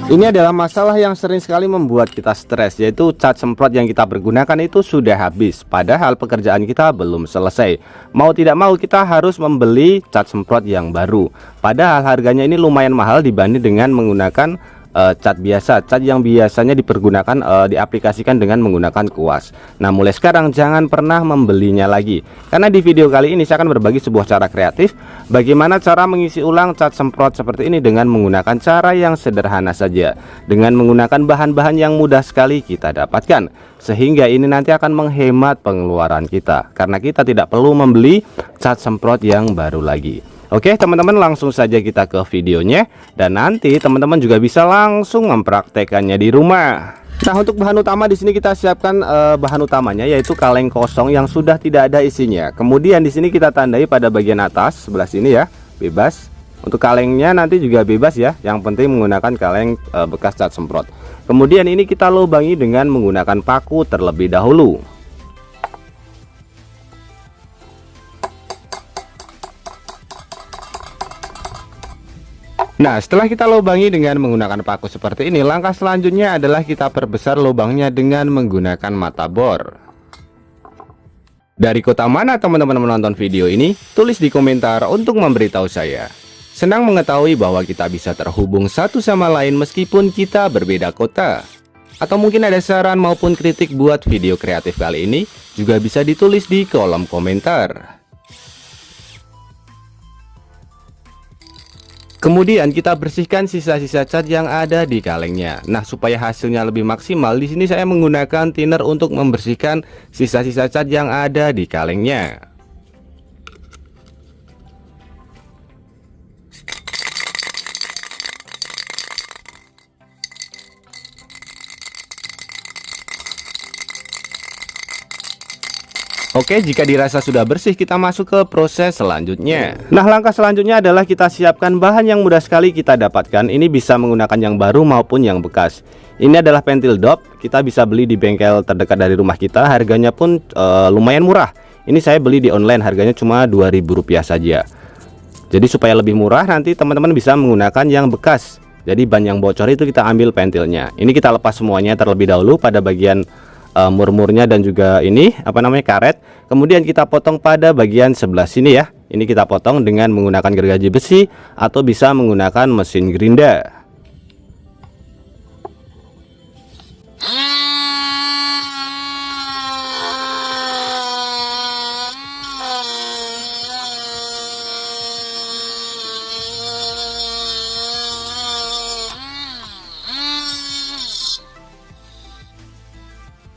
Ini adalah masalah yang sering sekali membuat kita stres, yaitu cat semprot yang kita pergunakan itu sudah habis, padahal pekerjaan kita belum selesai. Mau tidak mau kita harus membeli cat semprot yang baru, padahal harganya ini lumayan mahal dibanding dengan menggunakan cat biasa, cat yang biasanya dipergunakan diaplikasikan dengan menggunakan kuas. Nah, mulai sekarang jangan pernah membelinya lagi, karena di video kali ini saya akan berbagi sebuah cara kreatif bagaimana cara mengisi ulang cat semprot seperti ini dengan menggunakan cara yang sederhana saja, dengan menggunakan bahan-bahan yang mudah sekali kita dapatkan, sehingga ini nanti akan menghemat pengeluaran kita karena kita tidak perlu membeli cat semprot yang baru lagi. Oke teman-teman, langsung saja kita ke videonya, dan nanti teman-teman juga bisa langsung mempraktekannya di rumah. Nah, untuk bahan utama di sini kita siapkan bahan utamanya yaitu kaleng kosong yang sudah tidak ada isinya. Kemudian di sini kita tandai pada bagian atas sebelah sini ya, bebas. Untuk kalengnya nanti juga bebas ya, yang penting menggunakan kaleng bekas cat semprot. Kemudian ini kita lubangi dengan menggunakan paku terlebih dahulu. Nah, setelah kita lubangi dengan menggunakan paku seperti ini, langkah selanjutnya adalah kita perbesar lubangnya dengan menggunakan mata bor. Dari kota mana teman-teman menonton video ini? Tulis di komentar untuk memberitahu saya. Senang mengetahui bahwa kita bisa terhubung satu sama lain meskipun kita berbeda kota. Atau mungkin ada saran maupun kritik buat video kreatif kali ini, juga bisa ditulis di kolom komentar. Kemudian kita bersihkan sisa-sisa cat yang ada di kalengnya. Nah, supaya hasilnya lebih maksimal, di sini saya menggunakan thinner untuk membersihkan sisa-sisa cat yang ada di kalengnya. Oke, jika dirasa sudah bersih, kita masuk ke proses selanjutnya. Nah, langkah selanjutnya adalah kita siapkan bahan yang mudah sekali kita dapatkan. Ini bisa menggunakan yang baru maupun yang bekas. Ini adalah pentil dop. Kita bisa beli di bengkel terdekat dari rumah kita. Harganya pun lumayan murah. Ini saya beli di online, harganya cuma Rp2.000 saja. Jadi supaya lebih murah, nanti teman-teman bisa menggunakan yang bekas. Jadi ban yang bocor itu kita ambil pentilnya. Ini kita lepas semuanya terlebih dahulu pada bagian murmurnya dan juga ini karet. Kemudian kita potong pada bagian sebelah sini ya. Ini kita potong dengan menggunakan gergaji besi atau bisa menggunakan mesin gerinda.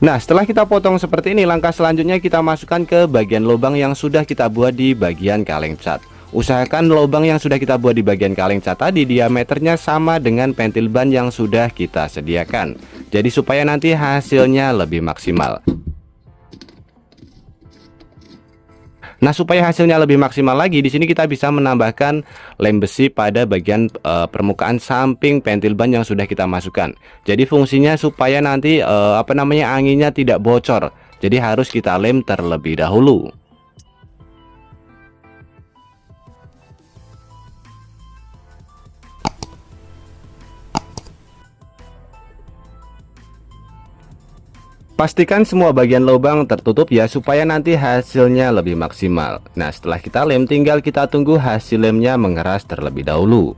Nah, setelah kita potong seperti ini, langkah selanjutnya kita masukkan ke bagian lubang yang sudah kita buat di bagian kaleng cat. Usahakan lubang yang sudah kita buat di bagian kaleng cat tadi diameternya sama dengan pentil ban yang sudah kita sediakan. Jadi supaya nanti hasilnya lebih maksimal. Nah, supaya hasilnya lebih maksimal lagi, di sini kita bisa menambahkan lem besi pada bagian permukaan samping pentil ban yang sudah kita masukkan. Jadi fungsinya supaya nanti anginnya tidak bocor. Jadi harus kita lem terlebih dahulu. Pastikan semua bagian lubang tertutup ya, supaya nanti hasilnya lebih maksimal. Nah, setelah kita lem, tinggal kita tunggu hasil lemnya mengeras terlebih dahulu.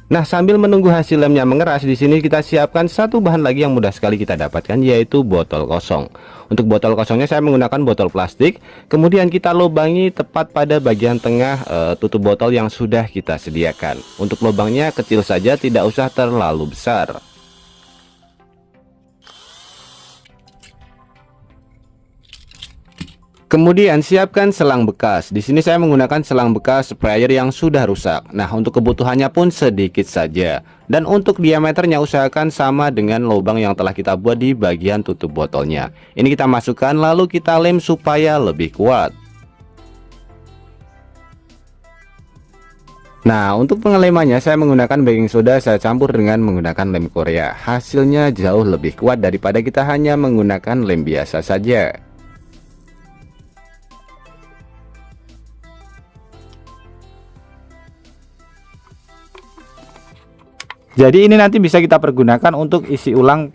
Nah, sambil menunggu hasil lemnya mengeras, di sini kita siapkan satu bahan lagi yang mudah sekali kita dapatkan, yaitu botol kosong. Untuk botol kosongnya saya menggunakan botol plastik. Kemudian kita lubangi tepat pada bagian tengah tutup botol yang sudah kita sediakan. Untuk lubangnya kecil saja, tidak usah terlalu besar. Kemudian siapkan selang bekas. Di sini saya menggunakan selang bekas sprayer yang sudah rusak. Nah, untuk kebutuhannya pun sedikit saja. Dan untuk diameternya usahakan sama dengan lubang yang telah kita buat di bagian tutup botolnya. Ini kita masukkan lalu kita lem supaya lebih kuat. Nah, untuk pengelemannya saya menggunakan baking soda, saya campur dengan menggunakan lem Korea. Hasilnya jauh lebih kuat daripada kita hanya menggunakan lem biasa saja. Jadi ini nanti bisa kita pergunakan untuk isi ulang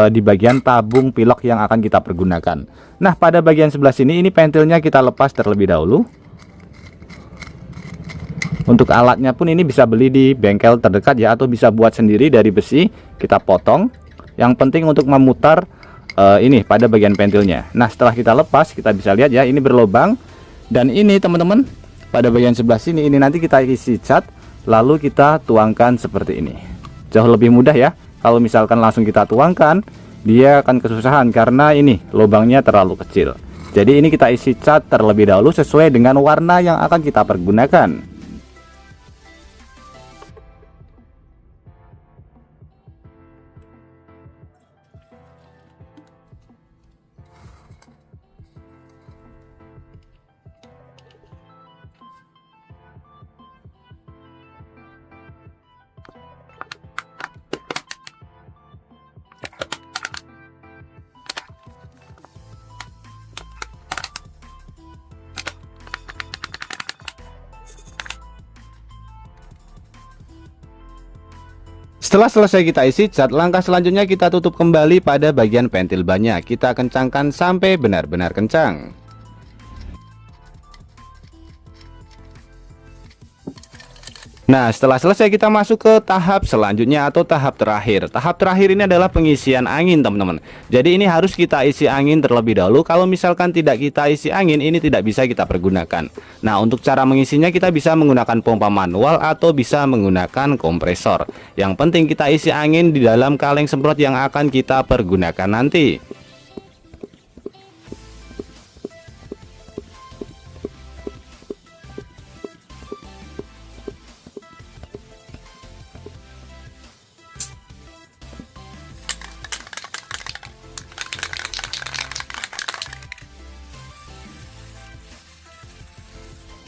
di bagian tabung pilok yang akan kita pergunakan. Nah, pada bagian sebelah sini ini pentilnya kita lepas terlebih dahulu. Untuk alatnya pun ini bisa beli di bengkel terdekat ya, atau bisa buat sendiri dari besi, kita potong. Yang penting untuk memutar ini pada bagian pentilnya. Nah, setelah kita lepas, kita bisa lihat ya, ini berlubang. Dan ini teman-teman, pada bagian sebelah sini ini nanti kita isi cat, lalu kita tuangkan seperti ini. Jauh lebih mudah ya. Kalau misalkan langsung kita tuangkan, dia akan kesusahan karena ini lubangnya terlalu kecil. Jadi ini kita isi cat terlebih dahulu sesuai dengan warna yang akan kita pergunakan. Setelah selesai kita isi cat, langkah selanjutnya kita tutup kembali pada bagian pentil bannya. Kita kencangkan sampai benar-benar kencang. Nah, setelah selesai kita masuk ke tahap selanjutnya atau tahap terakhir. Tahap terakhir ini adalah pengisian angin, teman-teman. Jadi ini harus kita isi angin terlebih dahulu. Kalau misalkan tidak kita isi angin, ini tidak bisa kita pergunakan. Nah, untuk cara mengisinya kita bisa menggunakan pompa manual atau bisa menggunakan kompresor. Yang penting kita isi angin di dalam kaleng semprot yang akan kita pergunakan nanti.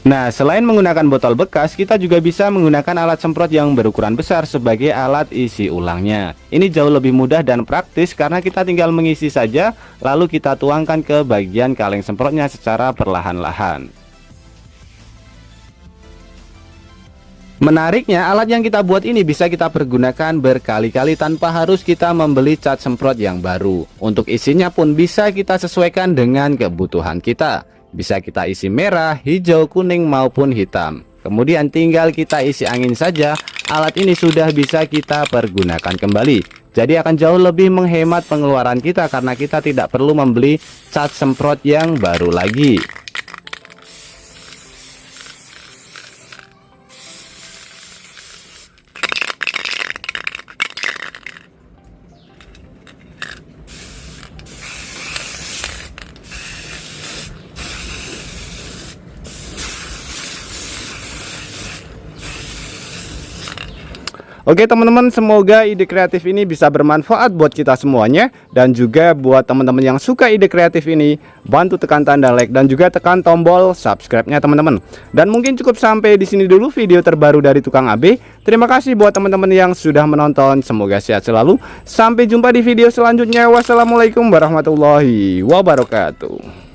Nah, selain menggunakan botol bekas, kita juga bisa menggunakan alat semprot yang berukuran besar sebagai alat isi ulangnya. Ini jauh lebih mudah dan praktis karena kita tinggal mengisi saja, lalu kita tuangkan ke bagian kaleng semprotnya secara perlahan-lahan. Menariknya, alat yang kita buat ini bisa kita pergunakan berkali-kali tanpa harus kita membeli cat semprot yang baru. Untuk isinya pun bisa kita sesuaikan dengan kebutuhan kita. Bisa kita isi merah, hijau, kuning maupun hitam. Kemudian tinggal kita isi angin saja. Alat ini sudah bisa kita pergunakan kembali. Jadi akan jauh lebih menghemat pengeluaran kita karena kita tidak perlu membeli cat semprot yang baru lagi. Oke teman-teman, semoga ide kreatif ini bisa bermanfaat buat kita semuanya. Dan juga buat teman-teman yang suka ide kreatif ini, bantu tekan tanda like dan juga tekan tombol subscribe-nya teman-teman. Dan mungkin cukup sampai di sini dulu video terbaru dari Tukang AB. Terima kasih buat teman-teman yang sudah menonton. Semoga sehat selalu. Sampai jumpa di video selanjutnya. Wassalamualaikum warahmatullahi wabarakatuh.